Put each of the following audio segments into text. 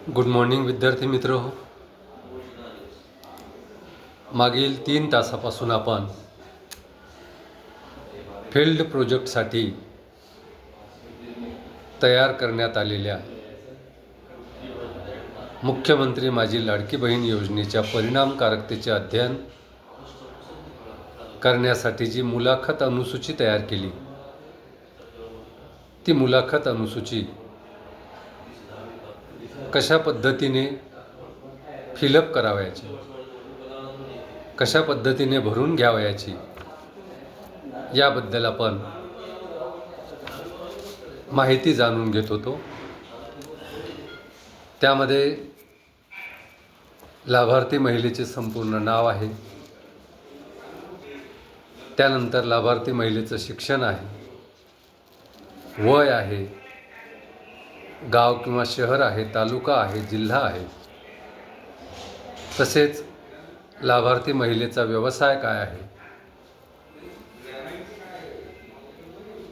Good morning विद्यार्थी मित्र हो. मागील 3 तासापासून आपण फील्ड प्रोजेक्टसाठी तयार करण्यात आलेल्या मुख्यमंत्री माझी लाडकी बहीण योजनेच्या परिणामकारकतेचे अध्ययन करण्यासाठी जी मुलाखत अनुसूची तयार केली, ती मुलाखत अनुसूची कशा पद्धतीने फिलअप करावयाची, कशा पद्धतीने भरून घ्यावयाची, याबद्दल आपण माहिती जाणून घेत होतो. त्यामध्ये लाभार्थी महिलेचे संपूर्ण नाव आहे, त्यानंतर लाभार्थी महिलेचं शिक्षण आहे, वय आहे, गाव किंवा शहर आहे, तालुका आहे, जिल्हा आहे, तसेच लाभार्थी महिलेचा व्यवसाय काय आहे,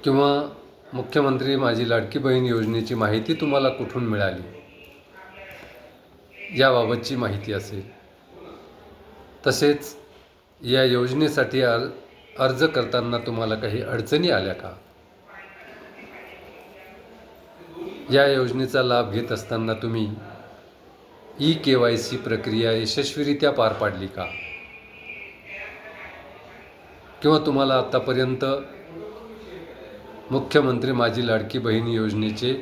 किंवा मुख्यमंत्री माझी लाडकी बहीण योजनेची माहिती तुम्हाला कुठून मिळाली, याबाबतची माहिती असेल. तसेच या योजनेसाठी अर्ज करताना तुम्हाला काही अडचणी आल्या का, या योजनेचा लाभ घेत असताना तुम्ही EKYC प्रक्रिया यशस्वीरित्या पार पाडली का, किंवा तुम्हाला आतापर्यंत मुख्यमंत्री माझी लाडकी बहीण योजनेचे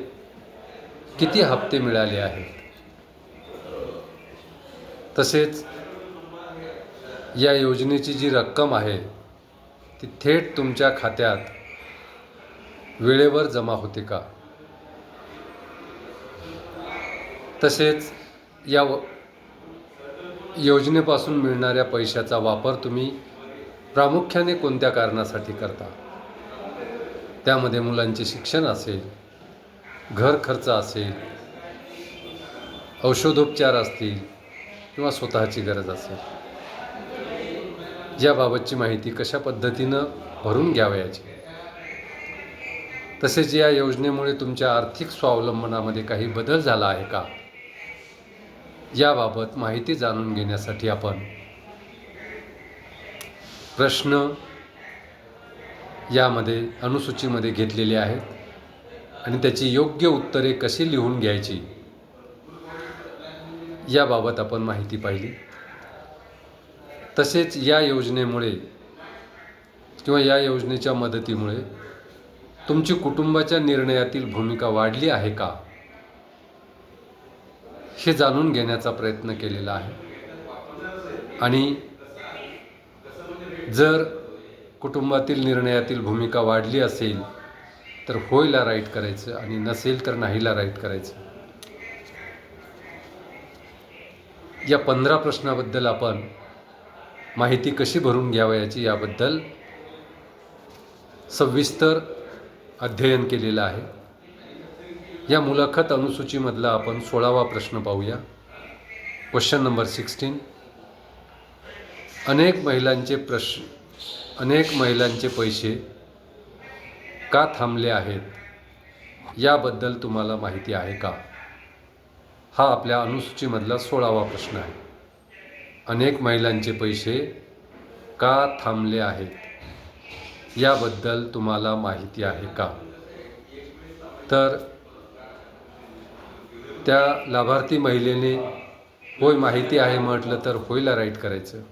किती हप्ते मिळाले आहेत. तसेच या योजनेची जी रक्कम आहे ती थेट तुमच्या खात्यात वेळेवर जमा होते का. तसेच या योजनेपासून मिळणाऱ्या पैशाचा वापर तुम्ही प्रामुख्याने कोणत्या कारणासाठी करता. त्यामध्ये मुलांचे शिक्षण असेल, घर खर्च असेल, औषधोपचार असतील, किंवा स्वतःची गरज असेल, याबाबतची माहिती कशा पद्धतीनं भरून घ्यावयाची. तसेच या योजनेमुळे तुमच्या आर्थिक स्वावलंबनामध्ये काही बदल झाला आहे का, याबाबत माहिती जाणून घेण्यासाठी आपण प्रश्न यामध्ये अनुसूचीमध्ये घेतलेले आहेत आणि त्याची योग्य उत्तरे कशी लिहून घ्यायची, याबाबत आपण माहिती पाहिली. तसेच या योजनेमुळे किंवा या योजनेच्या मदतीमुळे तुमची कुटुंबाच्या निर्णयातील भूमिका वाढली आहे का, हे जाणून घेण्याचा प्रयत्न केलेला आहे. आणि जर कुटुंबातील निर्णयातील भूमिका वाढली असेल तर होयला राईट करायचं, आणि नसेल तर नाहीला राईट करायचं. या 15 प्रश्नाबद्दल आपण माहिती कशी भरून घ्यावयाची याबद्दल सविस्तर अध्ययन केलेलं आहे. या मुलाखत अनुसूचीमधला आपण 16वा प्रश्न पाहूया. Question number 16. अनेक महिलांचे पैसे का थांबले आहेत, याबद्दल तुम्हाला माहिती आहे का. हा आपल्या अनुसूचीमधला 16वा प्रश्न आहे. अनेक महिलांचे पैसे का थांबले आहेत, याबद्दल तुम्हाला माहिती आहे का. तर त्या लाभार्थी महिलेने होय माहिती आहे म्हटलं तर होयला राईट करायचं,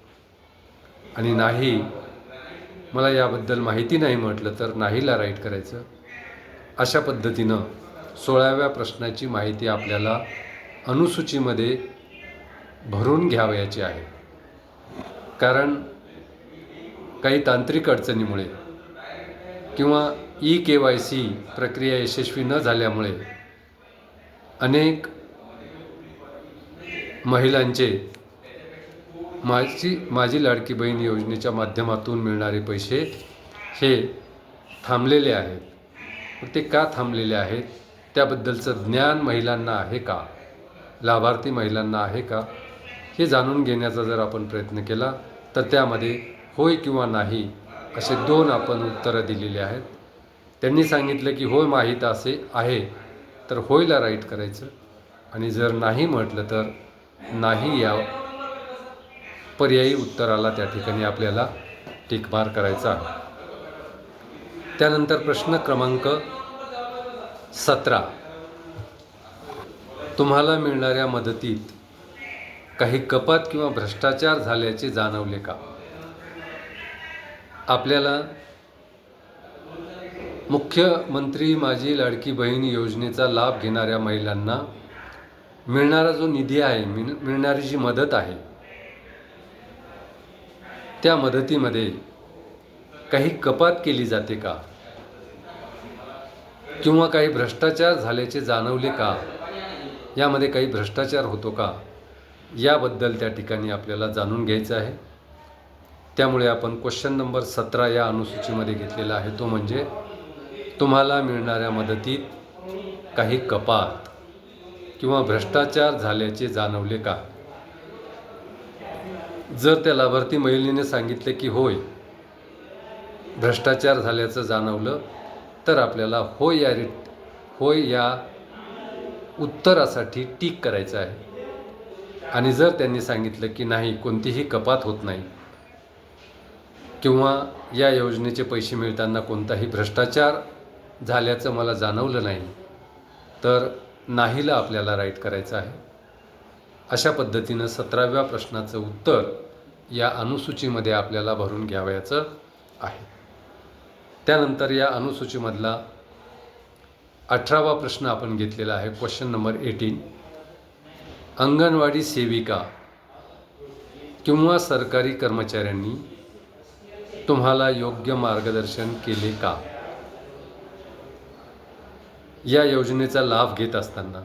आणि नाही मला याबद्दल माहिती नाही म्हटलं तर नाहीला राईट करायचं. अशा पद्धतीनं 16व्या प्रश्नाची माहिती आपल्याला अनुसूचीमध्ये भरून घ्यावयाची आहे. कारण काही तांत्रिक अडचणीमुळे किंवा EKYC प्रक्रिया यशस्वी न झाल्यामुळे अनेक महिलांचे माझी लाडकी बहीण योजनेच्या माध्यमातून मिळणारे पैसे हे थांबलेले आहेत. ते का थांबलेले आहेत, त्याबद्दलचं ज्ञान महिलांना आहे का, लाभार्थी महिलांना आहे का, हे जाणून घेण्याचा जर आपण प्रयत्न केला तर त्यामध्ये होय किंवा नाही असे 2 आपण उत्तरं दिलेली आहेत. त्यांनी सांगितलं की होय माहीत असे आहे तर होयला राईट करायचं, आणि जर नाही म्हटलं तर नाही या पर्यायी उत्तराला त्या ठिकाणी आपल्याला टिक मार्क करायचा आहे. त्यानंतर प्रश्न क्रमांक 17. तुम्हाला मिळणाऱ्या मदतीत काही कपात किंवा भ्रष्टाचार झाल्याचे जाणवले का? आपल्याला मुख्यमंत्री माझी लाडकी बहीण योजनेचा लाभ घेणाऱ्या महिलांना मिळणारा जो निधी आहे, मिळणारी जी मदत आहे, त्या मदतीमध्ये काही कपात केली जाते का किंवा काही भ्रष्टाचार झाल्याचे जाणवले का? यामध्ये काही भ्रष्टाचार होतो का? याबद्दल त्या ठिकाणी आपल्याला जाणून घ्यायचं आहे. त्यामुळे आपण क्वेश्चन नंबर 17 या अनुसूचीमध्ये घेतलेला आहे, तो म्हणजे तुम्हाला मिळणाऱ्या मदतीत काही कपात किंवा भ्रष्टाचार झाल्याचे जाणवले का? जर त्या लाभार्थी महिलेने सांगितले की होय, भ्रष्टाचार झाल्याचं जाणवलं, तर आपल्याला होय या उत्तरासाठी टिक करायचं आहे. आणि जर त्यांनी सांगितलं की नाही, कोणतीही कपात होत नाही किंवा या योजनेचे पैसे मिळताना कोणताही भ्रष्टाचार झाल्याचं मला जाणवलं नाही, तर नाहीला आपल्याला राईट करायचं आहे. अशा पद्धतीनं 17व्या प्रश्नाचं उत्तर या अनुसूचीमध्ये आपल्याला भरून घ्यावयाचं आहे. त्यानंतर या अनुसूचीमधला 18वा प्रश्न आपण घेतलेला आहे, क्वेश्चन नंबर 18. अंगणवाडी सेविका किंवा सरकारी कर्मचाऱ्यांनी तुम्हाला योग्य मार्गदर्शन केले का? या योजनेचा लाभ घेत असताना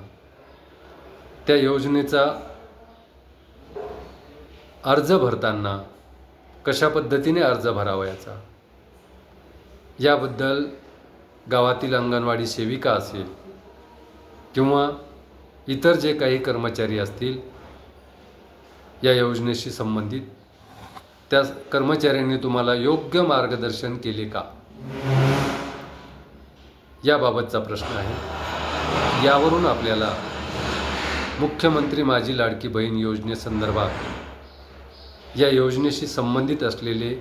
त्या योजनेचा अर्ज भरताना कशा पद्धतीने अर्ज भरावयाचा याबद्दल गावातील अंगणवाडी सेविका असेल किंवा इतर जे काही कर्मचारी असतील या योजनेशी संबंधित, त्या कर्मचाऱ्यांनी तुम्हाला योग्य मार्गदर्शन केले का? याबाबतचा प्रश्न आहे. यावरून आपल्याला मुख्यमंत्री माझी लाडकी बहीण योजनेसंदर्भात या योजनेशी संबंधित असलेले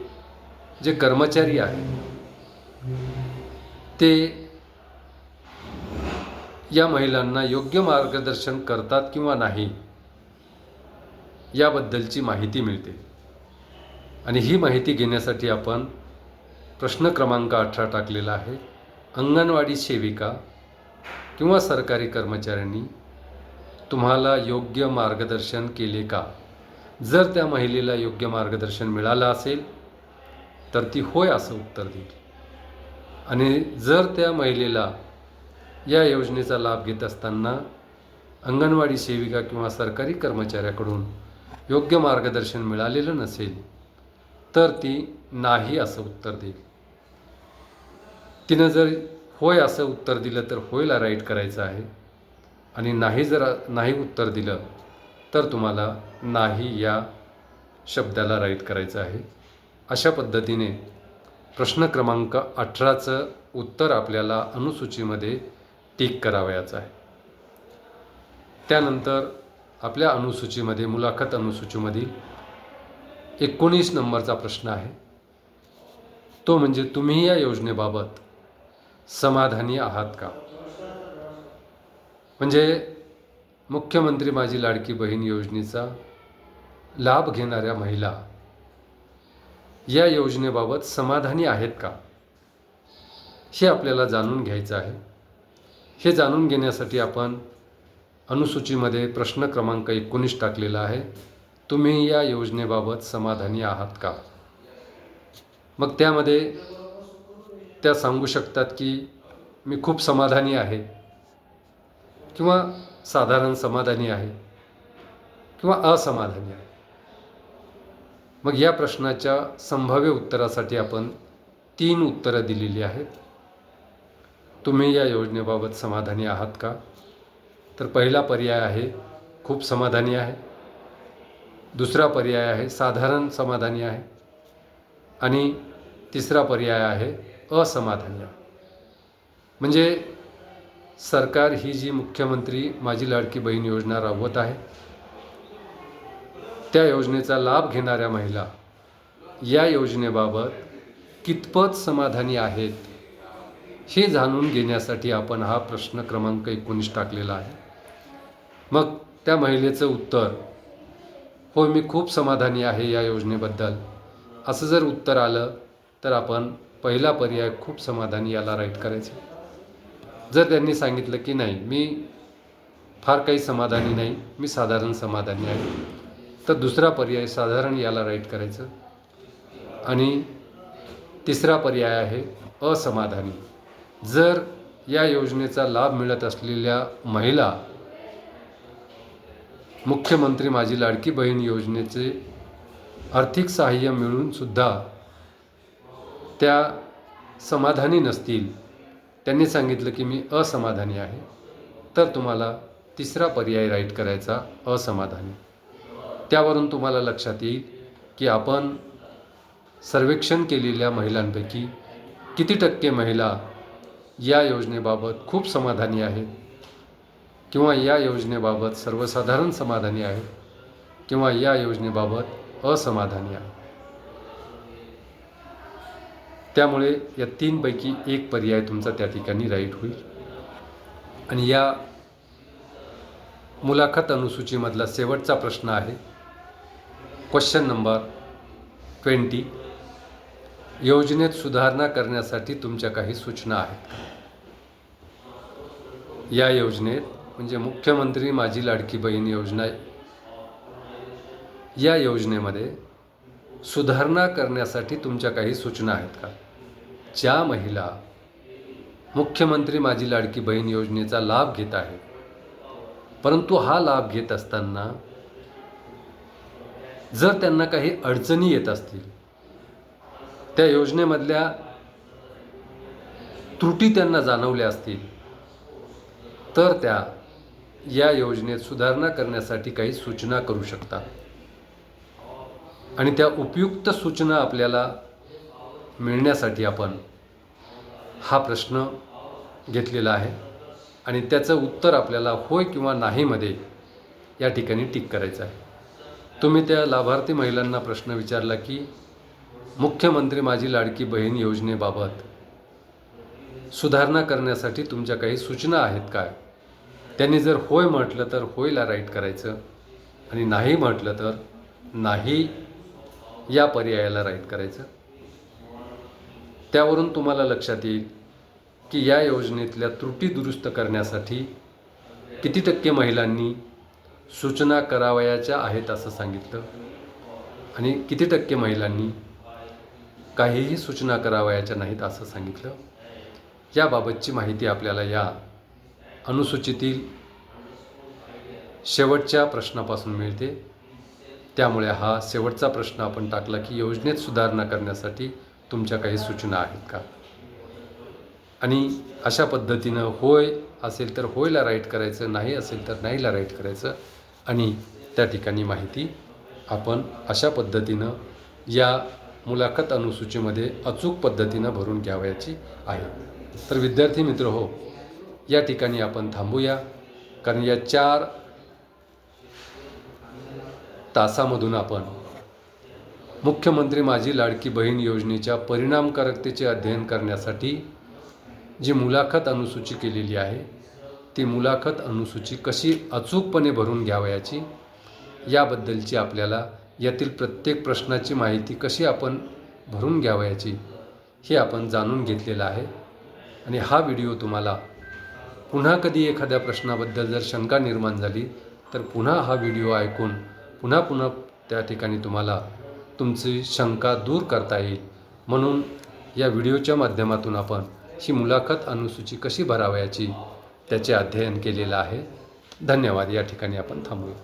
जे कर्मचारी आहेत ते या महिलांना योग्य मार्गदर्शन करतात किंवा नाही याबद्दलची माहिती मिळते. आणि ही माहिती घेण्यासाठी आपण प्रश्न क्रमांक 18 टाकलेला आहे. अंगणवाडी सेविका किंवा सरकारी कर्मचाऱ्यांनी तुम्हाला योग्य मार्गदर्शन केले का? जर त्या महिलेला योग्य मार्गदर्शन मिळालं असेल तर ती होय असं उत्तर देईल. आणि जर त्या महिलेला या योजनेचा लाभ घेत असताना अंगणवाडी सेविका किंवा सरकारी कर्मचाऱ्याकडून योग्य मार्गदर्शन मिळालेलं नसेल तर ती नाही असं उत्तर देईल. तिनं जर होय असं उत्तर दिलं तर होयला राईट करायचं आहे. आणि जर नाही उत्तर दिलं तर तुम्हाला नाही या शब्दाला राईट करायचं आहे. अशा पद्धतीने प्रश्न क्रमांक 18चं उत्तर आपल्याला अनुसूचीमध्ये टिक करावयाचं आहे. त्यानंतर आपल्या अनुसूचीमध्ये मुलाखत अनुसूचीमधील 19 नंबरचा प्रश्न आहे, तो म्हणजे तुम्ही या योजनेबाबत समाधानी आहात का? म्हणजे मुख्यमंत्री माझी लाडकी बहीण योजनेचा लाभ घेणाऱ्या महिला या योजनेबाबत समाधानी आहेत का, हे आपल्याला जाणून घ्यायचं आहे. हे जाणून घेण्यासाठी आपण अनुसूचीमध्ये प्रश्न क्रमांक 19 टाकलेला आहे, तुम्ही या योजनेबाबत समाधानी आहात का? मग त्यामध्ये त्या सांगू शकतात की मी खूप समाधानी आहे किंवा साधारण समाधानी आहे किंवा असमाधानी आहे. मग या प्रश्नाच्या संभाव्य उत्तरासाठी आपण 3 उत्तरं दिलेली आहेत. तुम्ही या योजनेबाबत समाधानी आहात का? तर पहिला पर्याय आहे खूप समाधानी आहे, दुसरा पर्याय आहे साधारण समाधानी आहे आणि तिसरा पर्याय आहे असमाधानी आहे. म्हणजे सरकार ही जी मुख्यमंत्री माझी लाडकी बहीण योजना राबवत आहे, त्या योजनेचा लाभ घेणाऱ्या महिला या योजनेबाबत कितपत समाधानी आहेत हे जाणून घेण्यासाठी आपण हा प्रश्न क्रमांक 19 टाकलेला आहे. मग त्या महिलेचं उत्तर, होय मी खूप समाधानी आहे या योजनेबद्दल, असं जर उत्तर आलं तर आपण पहिला पर्याय खूप समाधानी याला राईट करायचं. जर त्यांनी सांगितलं की नाही मी फार काही समाधानी नाही, मी साधारण समाधानी आहे, तर दुसरा पर्याय साधारण याला राईट करायचं. आणि तिसरा पर्याय आहे असमाधानी. जर या योजनेचा लाभ मिळत असलेल्या महिला मुख्यमंत्री माझी लाडकी बहीण योजनेचे आर्थिक सहाय्य मिळूनसुद्धा त्या समाधानी नसतील, त्यांनी सांगितलं की मी असमाधानी आहे, तर तुम्हाला तिसरा पर्याय राईट करायचा असमाधानी. त्यावरून तुम्हाला लक्षात येईल की आपण सर्वेक्षण केलेल्या महिलांपैकी किती टक्के महिला या योजनेबाबत खूप समाधानी आहेत, किंवा या योजनेबाबत सर्वसाधारण समाधानी आहेत, किंवा या योजनेबाबत असमाधानी आहे. त्यामुळे या तीनपैकी एक पर्याय तुमचा त्या ठिकाणी राईट होईल. आणि या मुलाखत अनुसूचीमधला शेवटचा प्रश्न आहे क्वेश्चन नंबर 20. योजनेत सुधारणा करण्यासाठी तुमच्या काही सूचना आहेत का? या योजनेत म्हणजे मुख्यमंत्री माझी लाडकी बहीण योजना, या योजनेमध्ये सुधारणा करण्यासाठी तुमच्या काही सूचना आहेत का? ज्या महिला मुख्यमंत्री माझी लाडकी बहीण योजनेचा लाभ घेत आहेत, परंतु हा लाभ घेत असताना जर त्यांना काही अडचणी येत असतील, त्या योजनेमधल्या त्रुटी त्यांना जाणवल्या असतील, तर त्या या योजनेत सुधारणा करण्यासाठी काही सूचना करू शकतात. आणि त्या उपयुक्त सूचना आपल्याला मिळण्यासाठी आपण हा प्रश्न घेतलेला आहे. आणि त्याचं उत्तर आपल्याला होय किंवा नाहीमध्ये या ठिकाणी टिक करायचं आहे. तुम्ही त्या लाभार्थी महिलांना प्रश्न विचारला की मुख्यमंत्री माझी लाडकी बहीण योजनेबाबत सुधारणा करण्यासाठी तुमच्या काही सूचना आहेत काय? त्यांनी जर होय म्हटलं तर होयला राईट करायचं, आणि नाही म्हटलं तर नाही या पर्यायाला राईट करायचं. त्यावरून तुम्हाला लक्षात येईल की या योजनेतल्या त्रुटी दुरुस्त करण्यासाठी किती टक्के महिलांनी सूचना करावयाच्या आहेत असं सांगितलं, आणि किती टक्के महिलांनी काहीही सूचना करावयाच्या नाहीत असं सांगितलं. याबाबतची माहिती आपल्याला या अनुसूचीतील शेवटच्या प्रश्नापासून मिळते. त्यामुळे हा शेवटचा प्रश्न आपण टाकला की योजनेत सुधारणा करण्यासाठी तुमच्या काही सूचना आहेत का? आणि अशा पद्धतीनं होय असेल तर होयला राईट करायचं, नाही असेल तर नाहीला राईट करायचं. आणि त्या ठिकाणी माहिती आपण अशा पद्धतीनं या मुलाखत अनुसूचीमध्ये अचूक पद्धतीनं भरून घ्यावयाची आहे. तर विद्यार्थी मित्र हो, या ठिकाणी आपण थांबूया, कारण या 4 तासामधून आपण मुख्यमंत्री माझी लाडकी बहीण योजनेच्या परिणामकारकतेचे अध्ययन करण्यासाठी जी मुलाखत अनुसूची केलेली आहे, ती मुलाखत अनुसूची कशी अचूकपणे भरून घ्यावयाची याबद्दलची आपल्याला यातील प्रत्येक प्रश्नाची माहिती कशी आपण भरून घ्यावयाची हे आपण जाणून घेतलेलं आहे. आणि हा व्हिडिओ तुम्हाला पुन्हा कधी एखाद्या प्रश्नाबद्दल जर शंका निर्माण झाली तर पुन्हा हा व्हिडिओ ऐकून पुन्हा त्या ठिकाणी तुम्हाला तुमची शंका दूर करता येईल. म्हणून या व्हिडिओच्या माध्यमातून आपण ही मुलाखत अनुसूची कशी भरावयाची त्याचे अध्ययन केलेलं आहे. धन्यवाद. या ठिकाणी आपण थांबूया.